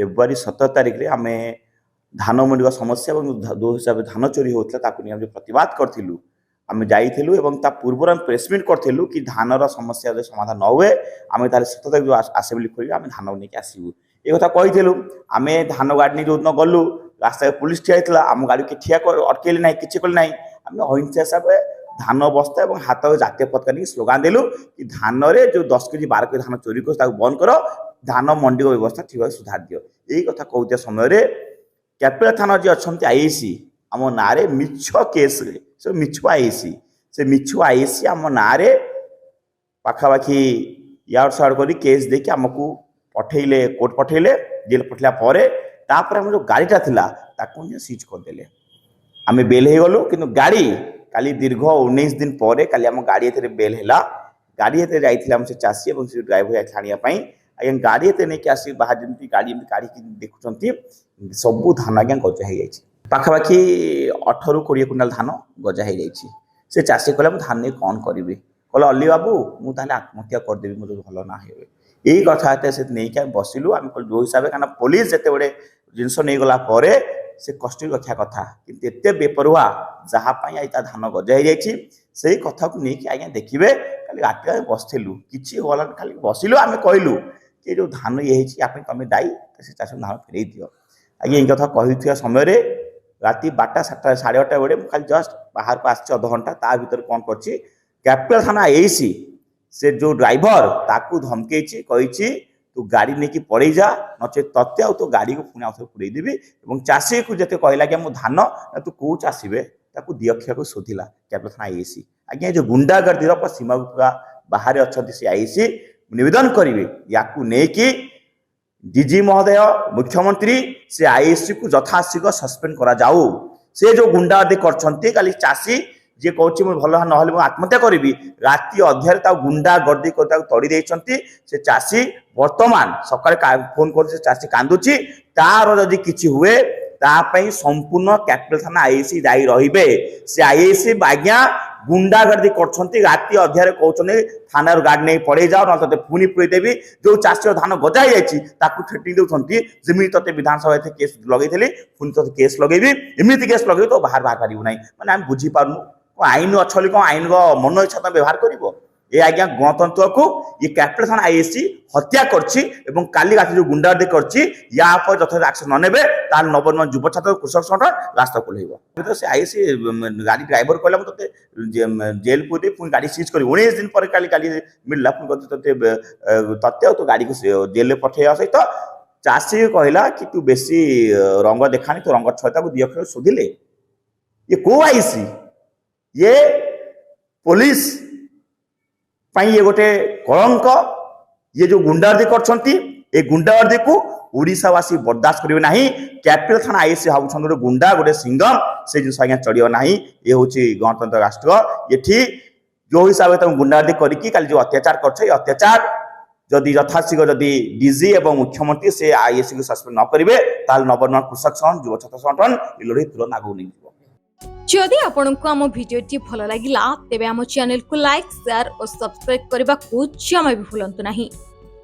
February 17 तारिख रे आमे धान मंडी समस्या जो हिसाब धान चोरी होता ताकू आम प्रतिवाद करूँ आम जाइलु ता पूर्व प्रेसमिट करूँ कि धानर समस्या समाधान न हुए आम 17 तारिख जो आसेम्बली खोल आम धान नहीं आसबू ये कथा कहीलु आम धान गाड़ी नहीं जो दिन गलु रास्ता पुलिस ठिया होता आम गाड़ी के ठिया अटकेले ना कि कले ना आम अहिंसा हिसाब से धान बस्ता और हाथ जातीय पताका नहीं स्लोगान देलु कि धान रे जो 10 केजी 12 केजी धान चोरी कर बंद कर धान मंडी व्यवस्था ठीक भाव सुधार दियो यही कथा कहते समय कैपिटल थाना जी अच्छा आईसी आम ना मिछ केस से मिछु आईसी से मिछु आईसी आम ना पाखापाखि यार साड़ कर केस देखिए आमको पठेले कोर्ट पठेले जेल पठेला तापर आम जो गाड़ीटा थिला ताकू सीज करदे आम बेल हो गलु कि गाड़ी काली दीर्घ 19 दिन पर काली आम गाड़ी एथे बेल है गाड़ी एथे जाइथिला से चाषी और से ड्राइवर छाणियापाई आज्ञा गाड़ी एथे नहीं आसी बाहर जमी गाड़ी गाड़ी देखुं सबू धान आज्ञा गजा हो जाए पाखापाखि 18 ରୁ 20 क्विंटाल धान गजा हो जाए से चाषी कहला धान नहीं कौन करी कहला अली बाबू मुझे आत्महत्या करदेवी मुझे भल ना हो यही कथा से नहीं बसिलु आम जो हिसाब से पुलिस जिते बड़े जिनस नहीं गला से कष्ट रक्षा कथा कि एत बेपरुआ जहाँपाई आई धान गजा हो जाए से कथा को लेकिन आज्ञा देखिए खाली रात बसलु कि गला खाली बसिलु आम कहलु कि जो धान ये तुम दायी से चाष धान फेर दियो आज्ञा ये कथा कही समय राति 12टा 7टा 8:30 बड़े खाली जस्ट बाहर को आस अधघंटा ता भर कौन कर कैपिटल थाना एसी से जो ड्राइवर ताकू धमके कही तू गाड़ी नहीं पड़े जा नचे तत्ते तो गाड़ी को पुणी आउे पुरे देवी और चाषी को जिते कहला कि मो धान तू कौ चाषे ताकू दिअक्षर को शोधिला कैपिटल थाना एसी आज्ञा जो गुंडागर्दीर सीमा बाहर अच्छा से आईसी निवेदन करेंगे या डीजी महोदय मुख्यमंत्री से आईएससी को यथाशीघ्र सस्पेंड करा जाऊ से जो गुंडागर्दी कर खाली चाषी जे कहूँ मुझे भल ना आत्महत्या करी राति अधार गुंडागर्दी कर तड़ी देते से चाषी वर्तमान सकाଳେ फोन कर चाषी कांदुची तार जदि किछि हुए तापाई संपूर्ण कैपिटल थाना आईएससी दायी रहिबे से आईएससी आज्ञा गुंडागर्दी करछंती राति अधार कहते थाना गाड़ी नहीं पड़े जाओ ना ते पुणी पुरे देवी जो चाषी धान गजा जाती थेटी दौरान जमी ते विधानसभा केस लगे पुणी ते केस लगेबी एमती केस लगे तो बाहर बाहर पारू ना मैंने आम बुझीपारनु आईन अच्छी कौन आईन मन इच्छा तुम व्यवहार कर ये आज्ञा गणतंत्र को ये कैपिटल थाना आईएससी हत्या कर काली रात जो गुंडागर्दी कर यथा एक्शन न ने नवनिर्माण युव छात्र कृषक संगठन रास्ता खोल से आईएससी गाड़ी ड्राइवर कहला ते जेल पूरी पुणी गाड़ी सीज कर 19 दिन पर गाड़ी मिलला तत्ते तो गाड़ी को जेल पठेवा सहित चाषी कहला कि तू बेसी रंग देखानी तो रंग छता को दिअक्षर शोधिले ये को आईसी ये पुलिस ये गोटे कलंक ये जो गुंडागर्दी कर गुंडागर्दी को ओडिशावासी बर्दाश्त करेंगे ना कैपिटल थाना आईएससी भावुन गोटे गुंडा गोटे सिंगम से जिन आज्ञा चलो ना ये हूँ गणतंत्र राष्ट्र ये जो हिसाब से गुंडागर्दी करी जो अत्याचार कर अत्याचार जदि यथाशीघ्र जदि डीजी और मुख्यमंत्री से आईएससी को सस्पेंड न करेंगे नवनिर्माण कृषक संगठन युव छात्र संगठन ये लड़ाई तुरंत आगे नहीं जदि आपंक आम भिडी भल लगा तेब आम चैनल को लाइक शेयर और सब्सक्राइब करने को जमा भी भूलु नहीं।